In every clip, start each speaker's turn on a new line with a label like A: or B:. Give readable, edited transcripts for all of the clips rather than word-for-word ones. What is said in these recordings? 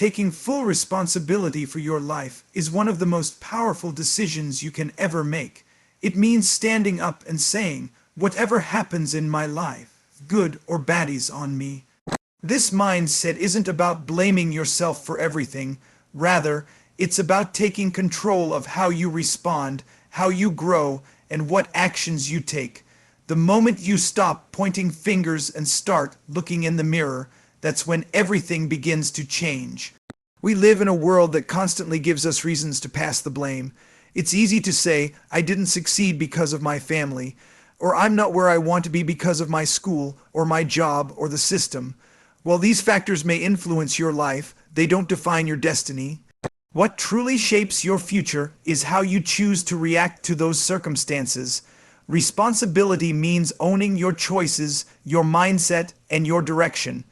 A: Taking full responsibility for your life is one of the most powerful decisions you can ever make. It means standing up and saying, whatever happens in my life, good or bad, is on me. This mindset isn't about blaming yourself for everything. Rather, it's about taking control of how you respond, how you grow, and what actions you take. The moment you stop pointing fingers and start looking in the mirror, that's when everything begins to change. We live in a world that constantly gives us reasons to pass the blame. It's easy to say, I didn't succeed because of my family, or I'm not where I want to be because of my school, or my job, or the system. While these factors may influence your life, they don't define your destiny. What truly shapes your future is how you choose to react to those circumstances. Responsibility means owning your choices, your mindset, and your direction.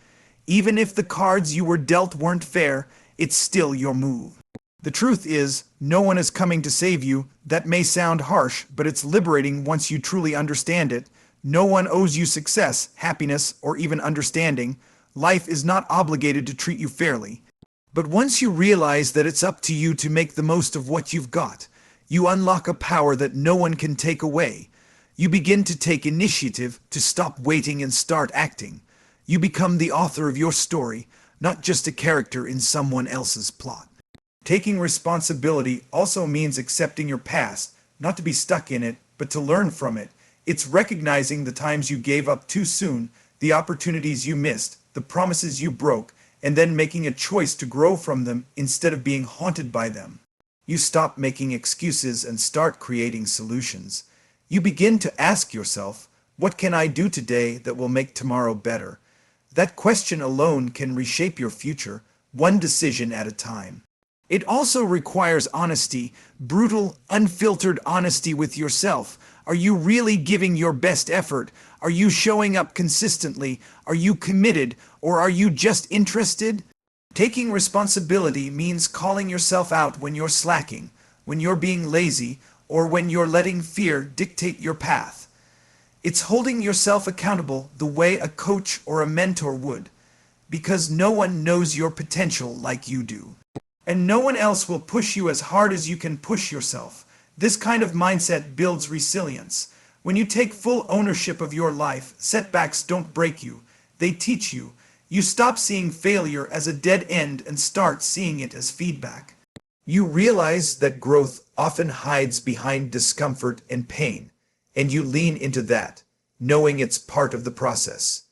A: Even if the cards you were dealt weren't fair, it's still your move. The truth is, no one is coming to save you. That may sound harsh, but it's liberating once you truly understand it. No one owes you success, happiness, or even understanding. Life is not obligated to treat you fairly. But once you realize that it's up to you to make the most of what you've got, you unlock a power that no one can take away. You begin to take initiative, to stop waiting and start acting. You become the author of your story, not just a character in someone else's plot. Taking responsibility also means accepting your past, not to be stuck in it, but to learn from it. It's recognizing the times you gave up too soon, the opportunities you missed, the promises you broke, and then making a choice to grow from them instead of being haunted by them. You stop making excuses and start creating solutions. You begin to ask yourself, what can I do today that will make tomorrow better? That question alone can reshape your future, one decision at a time. It also requires honesty, brutal, unfiltered honesty with yourself. Are you really giving your best effort? Are you showing up consistently? Are you committed? Or are you just interested? Taking responsibility means calling yourself out when you're slacking, when you're being lazy, or when you're letting fear dictate your path. It's holding yourself accountable the way a coach or a mentor would, because no one knows your potential like you do. And no one else will push you as hard as you can push yourself. This kind of mindset builds resilience. When you take full ownership of your life, setbacks don't break you. They teach you. You stop seeing failure as a dead end and start seeing it as feedback. You realize that growth often hides behind discomfort and pain, and you lean into that, knowing it's part of the process.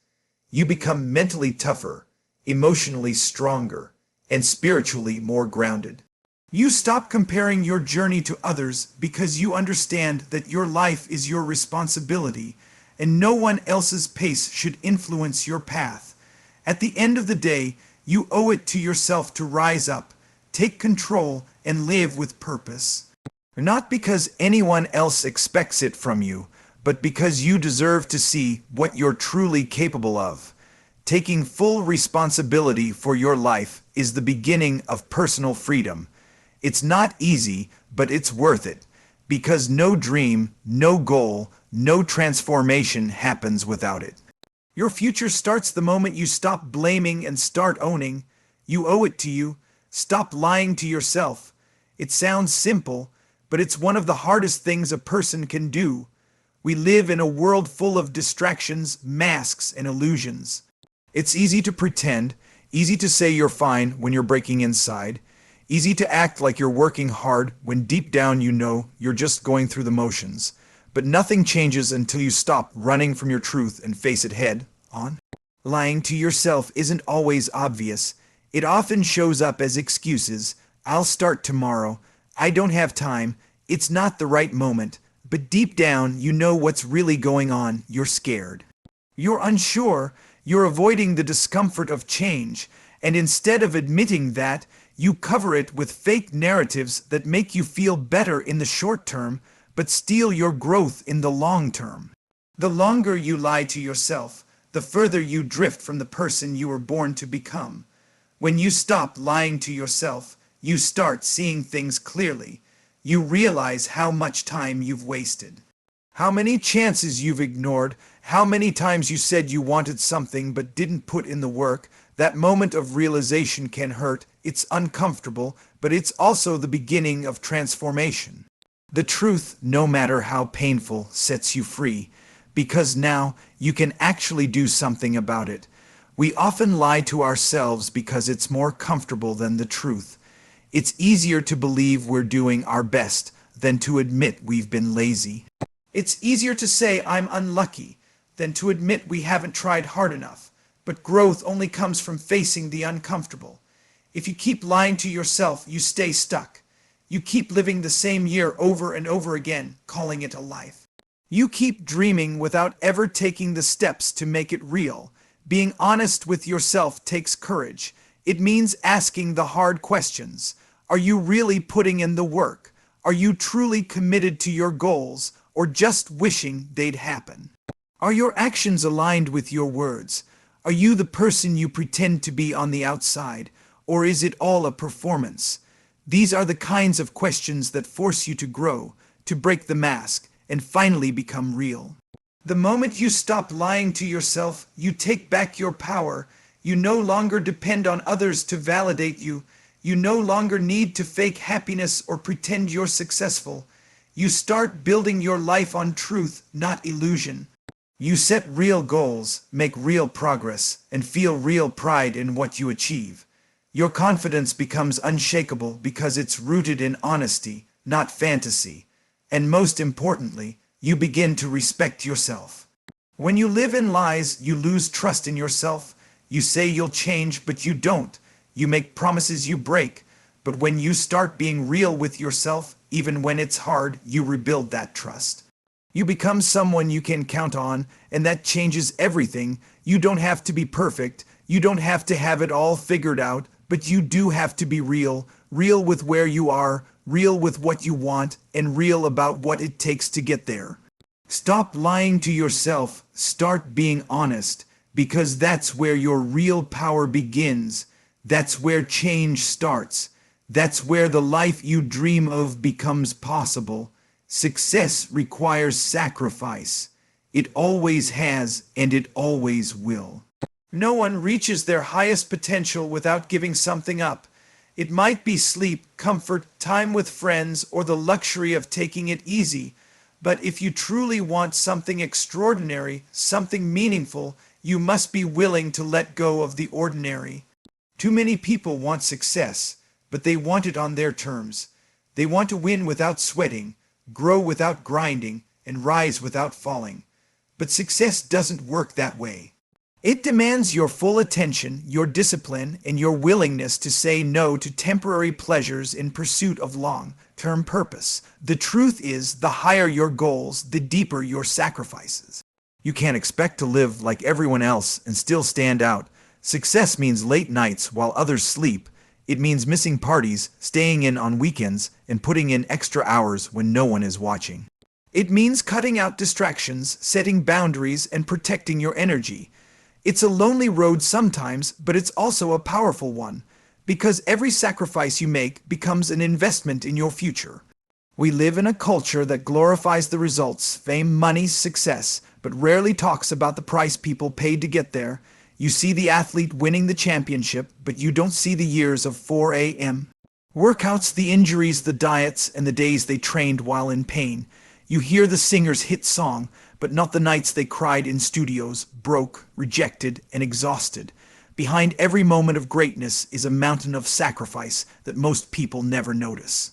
A: You become mentally tougher, emotionally stronger, and spiritually more grounded. You stop comparing your journey to others because you understand that your life is your responsibility, and no one else's pace should influence your path. At the end of the day, you owe it to yourself to rise up, take control, and live with purpose. Not because anyone else expects it from you, but because you deserve to see what you're truly capable of. Taking full responsibility for your life is the beginning of personal freedom. It's not easy, but it's worth it, because no dream, no goal, no transformation happens without it. Your future starts the moment you stop blaming and start owning. You owe it to you. Stop lying to yourself. It sounds simple, but it's one of the hardest things a person can do. We live in a world full of distractions, masks, and illusions. It's easy to pretend, easy to say you're fine when you're breaking inside, easy to act like you're working hard when deep down you know you're just going through the motions. But nothing changes until you stop running from your truth and face it head on. Lying to yourself isn't always obvious. It often shows up as excuses. I'll start tomorrow. I don't have time. It's not the right moment. But deep down, you know what's really going on. You're scared. You're unsure. You're avoiding the discomfort of change. And instead of admitting that, you cover it with fake narratives that make you feel better in the short term, but steal your growth in the long term. The longer you lie to yourself, the further you drift from the person you were born to become. When you stop lying to yourself, you start seeing things clearly. You realize how much time you've wasted, how many chances you've ignored, how many times you said you wanted something but didn't put in the work, That moment of realization can hurt, it's uncomfortable, but it's also the beginning of transformation. The truth, no matter how painful, sets you free, because now you can actually do something about it. We often lie to ourselves because it's more comfortable than the truth. It's easier to believe we're doing our best than to admit we've been lazy. It's easier to say I'm unlucky than to admit we haven't tried hard enough. But growth only comes from facing the uncomfortable. If you keep lying to yourself, you stay stuck. You keep living the same year over and over again, calling it a life. You keep dreaming without ever taking the steps to make it real. Being honest with yourself takes courage. It means asking the hard questions. Are you really putting in the work? Are you truly committed to your goals, or just wishing they'd happen? Are your actions aligned with your words? Are you the person you pretend to be on the outside, or is it all a performance? These are the kinds of questions that force you to grow, to break the mask, and finally become real. The moment you stop lying to yourself, you take back your power. You no longer depend on others to validate you. You no longer need to fake happiness or pretend you're successful. You start building your life on truth, not illusion. You set real goals, make real progress, and feel real pride in what you achieve. Your confidence becomes unshakable because it's rooted in honesty, not fantasy. And most importantly, you begin to respect yourself. When you live in lies, you lose trust in yourself. You say you'll change, but you don't. You make promises you break. But when you start being real with yourself, even when it's hard, you rebuild that trust. You become someone you can count on, and that changes everything. You don't have to be perfect. You don't have to have it all figured out, but you do have to be real. Real with where you are, real with what you want, and real about what it takes to get there. Stop lying to yourself. Start being honest, because that's where your real power begins. That's where change starts. That's where the life you dream of becomes possible. Success requires sacrifice. It always has, and it always will. No one reaches their highest potential without giving something up. It might be sleep, comfort, time with friends, or the luxury of taking it easy. But if you truly want something extraordinary, something meaningful, you must be willing to let go of the ordinary. Too many people want success, but they want it on their terms. They want to win without sweating, grow without grinding, and rise without falling. But success doesn't work that way. It demands your full attention, your discipline, and your willingness to say no to temporary pleasures in pursuit of long-term purpose. The truth is, the higher your goals, the deeper your sacrifices. You can't expect to live like everyone else and still stand out. Success means late nights while others sleep. It means missing parties, staying in on weekends, and putting in extra hours when no one is watching. It means cutting out distractions, setting boundaries, and protecting your energy. It's a lonely road sometimes, but it's also a powerful one, because every sacrifice you make becomes an investment in your future. We live in a culture that glorifies the results, fame, money, success, but rarely talks about the price people paid to get there. You see the athlete winning the championship, but you don't see the years of 4 a.m. workouts, the injuries, the diets, and the days they trained while in pain. You hear the singer's hit song, but not the nights they cried in studios, broke, rejected, and exhausted. Behind every moment of greatness is a mountain of sacrifice that most people never notice.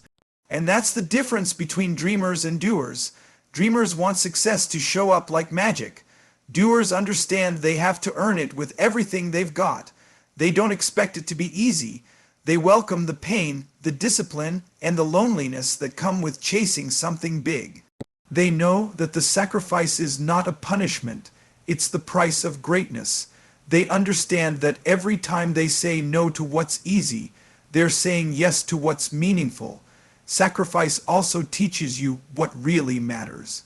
A: And that's the difference between dreamers and doers. Dreamers want success to show up like magic. Doers understand they have to earn it with everything they've got. They don't expect it to be easy. They welcome the pain, the discipline, and the loneliness that come with chasing something big. They know that the sacrifice is not a punishment, it's the price of greatness. They understand that every time they say no to what's easy, they're saying yes to what's meaningful. Sacrifice also teaches you what really matters.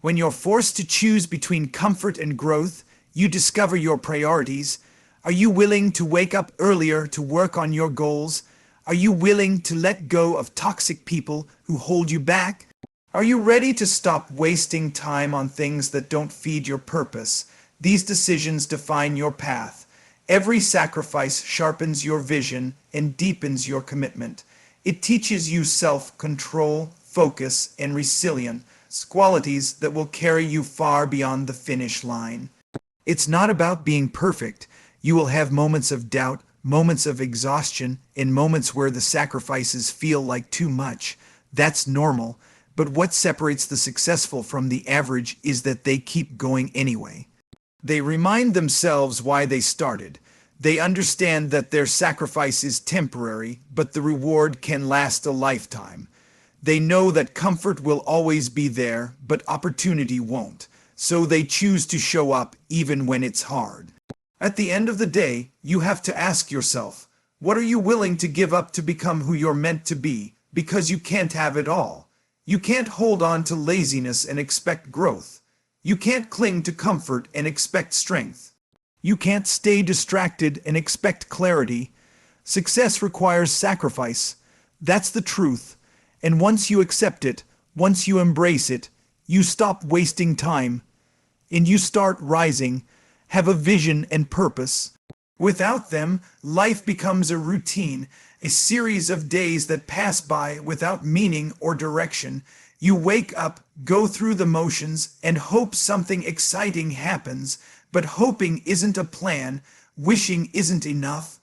A: When you're forced to choose between comfort and growth, you discover your priorities. Are you willing to wake up earlier to work on your goals? Are you willing to let go of toxic people who hold you back? Are you ready to stop wasting time on things that don't feed your purpose? These decisions define your path. Every sacrifice sharpens your vision and deepens your commitment. It teaches you self-control, focus, and resilience, qualities that will carry you far beyond the finish line. It's not about being perfect. You will have moments of doubt, moments of exhaustion, and moments where the sacrifices feel like too much. That's normal. But what separates the successful from the average is that they keep going anyway. They remind themselves why they started. They understand that their sacrifice is temporary, but the reward can last a lifetime. They know that comfort will always be there, but opportunity won't. So they choose to show up even when it's hard. At the end of the day, you have to ask yourself, what are you willing to give up to become who you're meant to be? Because you can't have it all. You can't hold on to laziness and expect growth. You can't cling to comfort and expect strength. You can't stay distracted and expect clarity. Success requires sacrifice. That's the truth. And once you accept it, once you embrace it, you stop wasting time. And you start rising, have a vision and purpose. Without them, life becomes a routine, a series of days that pass by without meaning or direction. You wake up, go through the motions, and hope something exciting happens, but hoping isn't a plan, wishing isn't enough.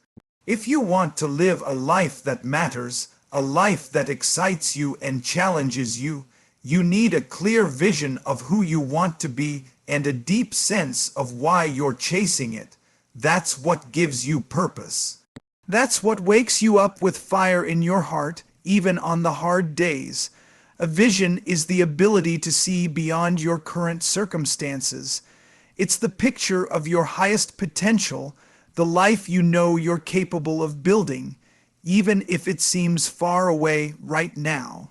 A: If you want to live a life that matters, a life that excites you and challenges you, you need a clear vision of who you want to be and a deep sense of why you're chasing it. That's what gives you purpose. That's what wakes you up with fire in your heart, even on the hard days. A vision is the ability to see beyond your current circumstances. It's the picture of your highest potential, the life you know you're capable of building, even if it seems far away right now.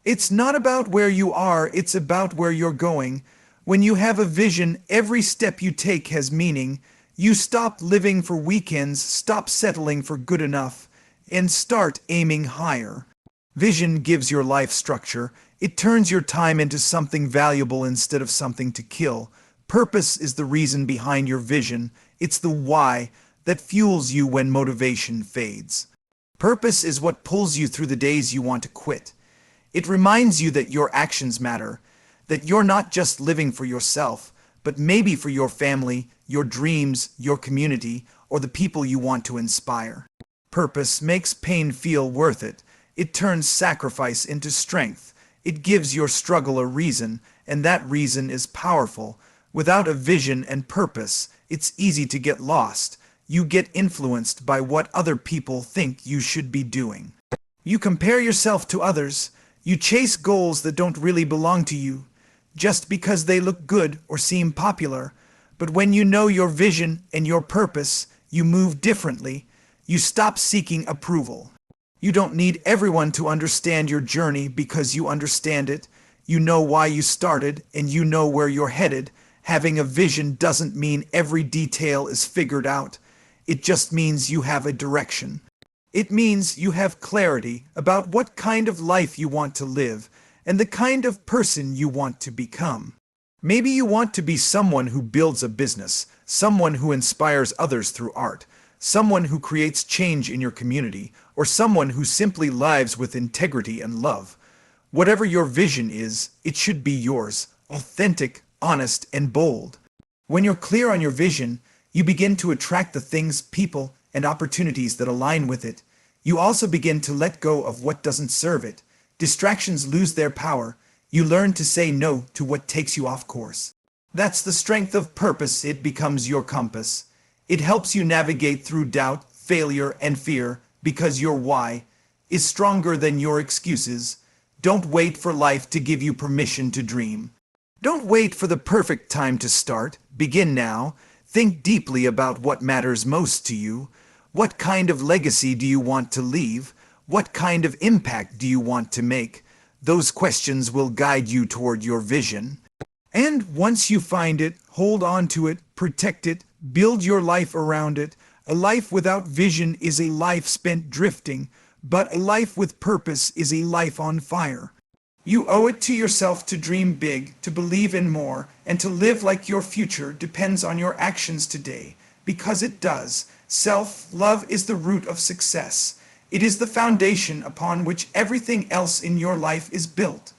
A: It's not about where you are, it's about where you're going. When you have a vision, every step you take has meaning. You stop living for weekends, stop settling for good enough, and start aiming higher. Vision gives your life structure. It turns your time into something valuable instead of something to kill. Purpose is the reason behind your vision. It's the why that fuels you when motivation fades. Purpose is what pulls you through the days you want to quit. It reminds you that your actions matter, that you're not just living for yourself, but maybe for your family, your dreams, your community, or the people you want to inspire. Purpose makes pain feel worth it. It turns sacrifice into strength. It gives your struggle a reason, and that reason is powerful. Without a vision and purpose, it's easy to get lost. You get influenced by what other people think you should be doing. You compare yourself to others. You chase goals that don't really belong to you, just because they look good or seem popular. But when you know your vision and your purpose, you move differently. You stop seeking approval. You don't need everyone to understand your journey because you understand it. You know why you started, and you know where you're headed. Having a vision doesn't mean every detail is figured out. It just means you have a direction. It means you have clarity about what kind of life you want to live and the kind of person you want to become. Maybe you want to be someone who builds a business, someone who inspires others through art, someone who creates change in your community, or someone who simply lives with integrity and love. Whatever your vision is, it should be yours, authentic, honest, and bold. When you're clear on your vision, you begin to attract the things, people, and opportunities that align with it. You also begin to let go of what doesn't serve it. Distractions lose their power. You learn to say no to what takes you off course. That's the strength of purpose. It becomes your compass. It helps you navigate through doubt, failure, and fear because your why is stronger than your excuses. Don't wait for life to give you permission to dream. Don't wait for the perfect time to start. Begin now. Think deeply about what matters most to you. What kind of legacy do you want to leave? What kind of impact do you want to make? Those questions will guide you toward your vision. And once you find it, hold on to it, protect it, build your life around it. A life without vision is a life spent drifting, but a life with purpose is a life on fire. You owe it to yourself to dream big, to believe in more, and to live like your future depends on your actions today, because it does. Self-love is the root of success. It is the foundation upon which everything else in your life is built.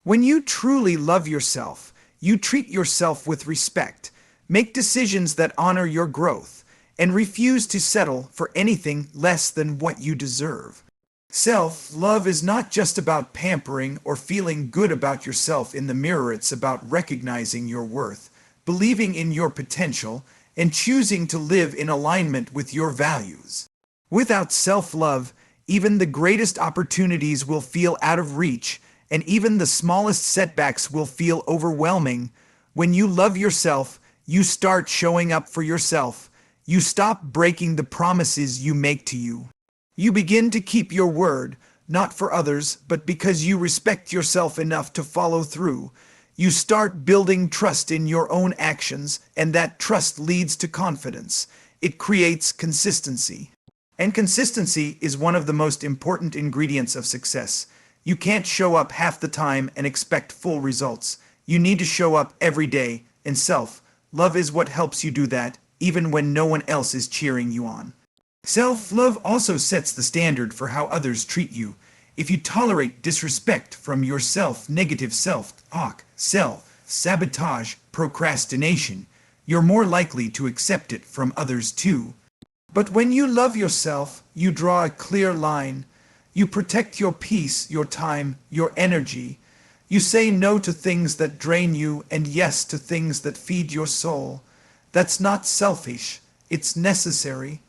A: When you truly love yourself, you treat yourself with respect, make decisions that honor your growth, and refuse to settle for anything less than what you deserve. Self-love is not just about pampering or feeling good about yourself in the mirror. It's about recognizing your worth, believing in your potential, and choosing to live in alignment with your values. Without self-love, even the greatest opportunities will feel out of reach, and even the smallest setbacks will feel overwhelming. When you love yourself, you start showing up for yourself. You stop breaking the promises you make to you. You begin to keep your word, not for others, but because you respect yourself enough to follow through. You start building trust in your own actions, and that trust leads to confidence. It creates consistency. And consistency is one of the most important ingredients of success. You can't show up half the time and expect full results. You need to show up every day, and self-love is what helps you do that, even when no one else is cheering you on. Self-love also sets the standard for how others treat you. If you tolerate disrespect from yourself, negative self-talk, self-sabotage, procrastination, you're more likely to accept it from others too. But when you love yourself, you draw a clear line. You protect your peace, your time, your energy. You say no to things that drain you and yes to things that feed your soul. That's not selfish, it's necessary.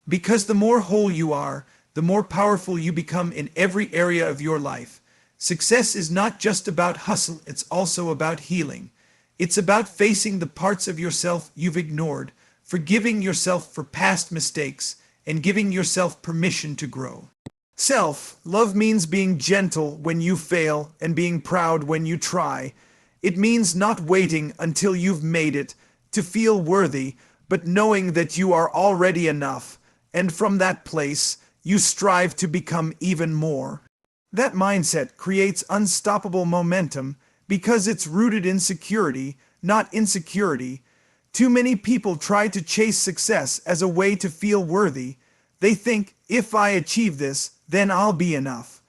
A: Because the more whole you are, the more powerful you become in every area of your life. Success is not just about hustle, it's also about healing. It's about facing the parts of yourself you've ignored, forgiving yourself for past mistakes, and giving yourself permission to grow. Self-love means being gentle when you fail and being proud when you try. It means not waiting until you've made it to feel worthy, but knowing that you are already enough. And from that place, you strive to become even more. That mindset creates unstoppable momentum because it's rooted in security, not insecurity. Too many people try to chase success as a way to feel worthy. They think, if I achieve this, then I'll be enough.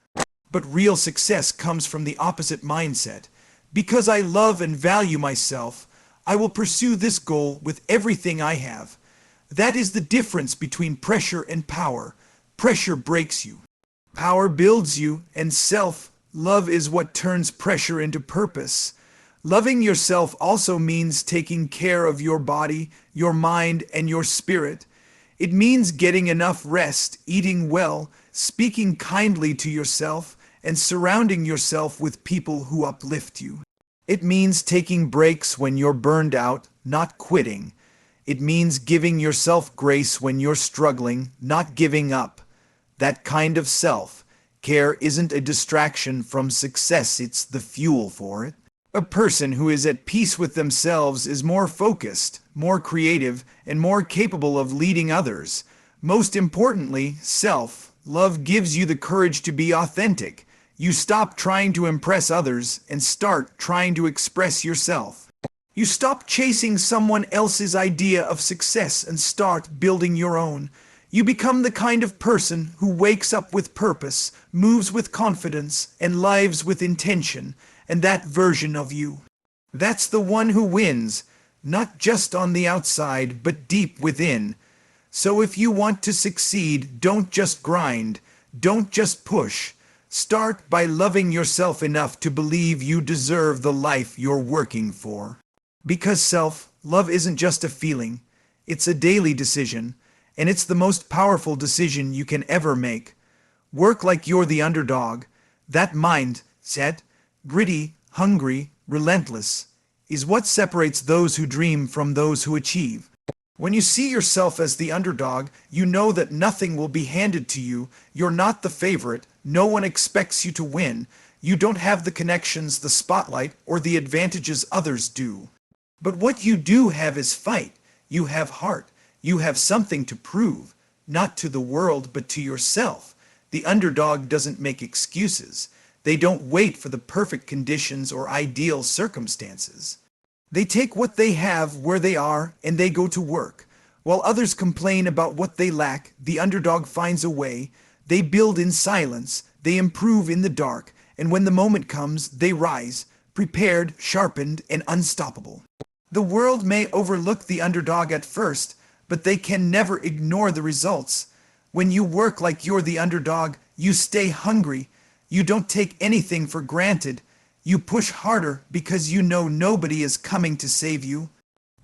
A: But real success comes from the opposite mindset. Because I love and value myself, I will pursue this goal with everything I have. That is the difference between pressure and power. Pressure breaks you. Power builds you, and self-love is what turns pressure into purpose. Loving yourself also means taking care of your body, your mind, and your spirit. It means getting enough rest, eating well, speaking kindly to yourself, and surrounding yourself with people who uplift you. It means taking breaks when you're burned out, not quitting. It means giving yourself grace when you're struggling, not giving up. That kind of self-care isn't a distraction from success, it's the fuel for it. A person who is at peace with themselves is more focused, more creative, and more capable of leading others. Most importantly, self-love gives you the courage to be authentic. You stop trying to impress others and start trying to express yourself. You stop chasing someone else's idea of success and start building your own. You become the kind of person who wakes up with purpose, moves with confidence, and lives with intention. And that version of you, that's the one who wins, not just on the outside, but deep within. So if you want to succeed, don't just grind, don't just push. Start by loving yourself enough to believe you deserve the life you're working for. Because self-love isn't just a feeling, it's a daily decision, and it's the most powerful decision you can ever make. Work like you're the underdog. That mindset, gritty, hungry, relentless, is what separates those who dream from those who achieve. When you see yourself as the underdog, you know that nothing will be handed to you. You're not the favorite. No one expects you to win. You don't have the connections, the spotlight, or the advantages others do. But what you do have is fight. You have heart. You have something to prove, not to the world, but to yourself. The underdog doesn't make excuses. They don't wait for the perfect conditions or ideal circumstances. They take what they have where they are and they go to work. While others complain about what they lack, the underdog finds a way. They build in silence, they improve in the dark, and when the moment comes, they rise, prepared, sharpened, and unstoppable. The world may overlook the underdog at first, but they can never ignore the results. When you work like you're the underdog, you stay hungry. You don't take anything for granted. You push harder because you know nobody is coming to save you.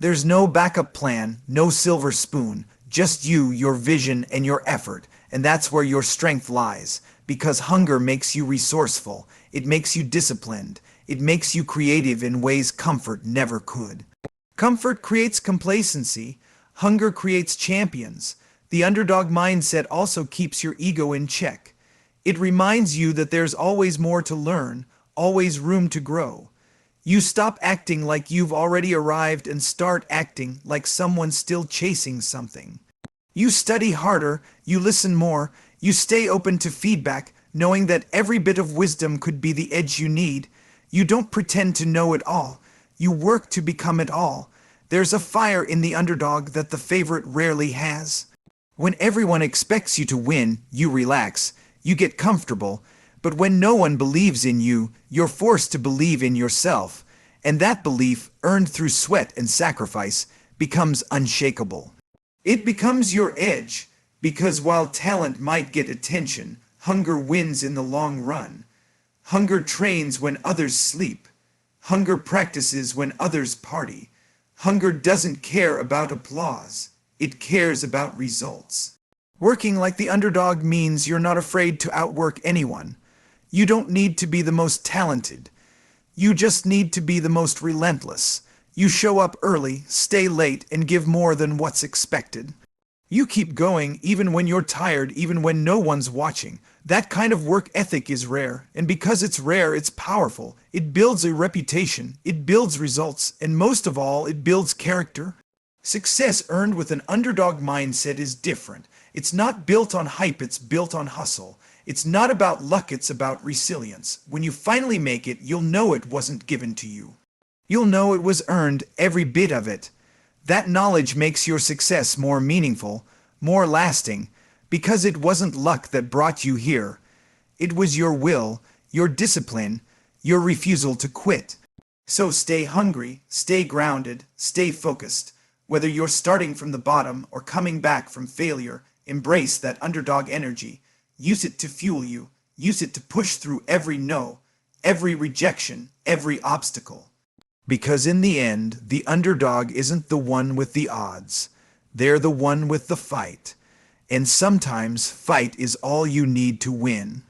A: There's no backup plan, no silver spoon, just you, your vision, and your effort, and that's where your strength lies. Because hunger makes you resourceful, it makes you disciplined, it makes you creative in ways comfort never could. Comfort creates complacency, hunger creates champions. The underdog mindset also keeps your ego in check. It reminds you that there's always more to learn, always room to grow. You stop acting like you've already arrived and start acting like someone still chasing something. You study harder, you listen more, you stay open to feedback, knowing that every bit of wisdom could be the edge you need. You don't pretend to know it all, you work to become it all. There's a fire in the underdog that the favorite rarely has. When everyone expects you to win, you relax, you get comfortable. But when no one believes in you, you're forced to believe in yourself, and that belief, earned through sweat and sacrifice, becomes unshakable. It becomes your edge, because while talent might get attention, hunger wins in the long run. Hunger trains when others sleep. Hunger practices when others party. Hunger doesn't care about applause. It cares about results. Working like the underdog means you're not afraid to outwork anyone. You don't need to be the most talented. You just need to be the most relentless. You show up early, stay late, and give more than what's expected. You keep going even when you're tired, even when no one's watching. That kind of work ethic is rare, and because it's rare, it's powerful. It builds a reputation, it builds results, and most of all, it builds character. Success earned with an underdog mindset is different. It's not built on hype, it's built on hustle. It's not about luck, it's about resilience. When you finally make it, you'll know it wasn't given to you. You'll know it was earned, every bit of it. That knowledge makes your success more meaningful, more lasting, because it wasn't luck that brought you here. It was your will, your discipline, your refusal to quit. So stay hungry, stay grounded, stay focused. Whether you're starting from the bottom or coming back from failure, embrace that underdog energy. Use it to fuel you. Use it to push through every no, every rejection, every obstacle. Because in the end, the underdog isn't the one with the odds. They're the one with the fight. And sometimes fight is all you need to win.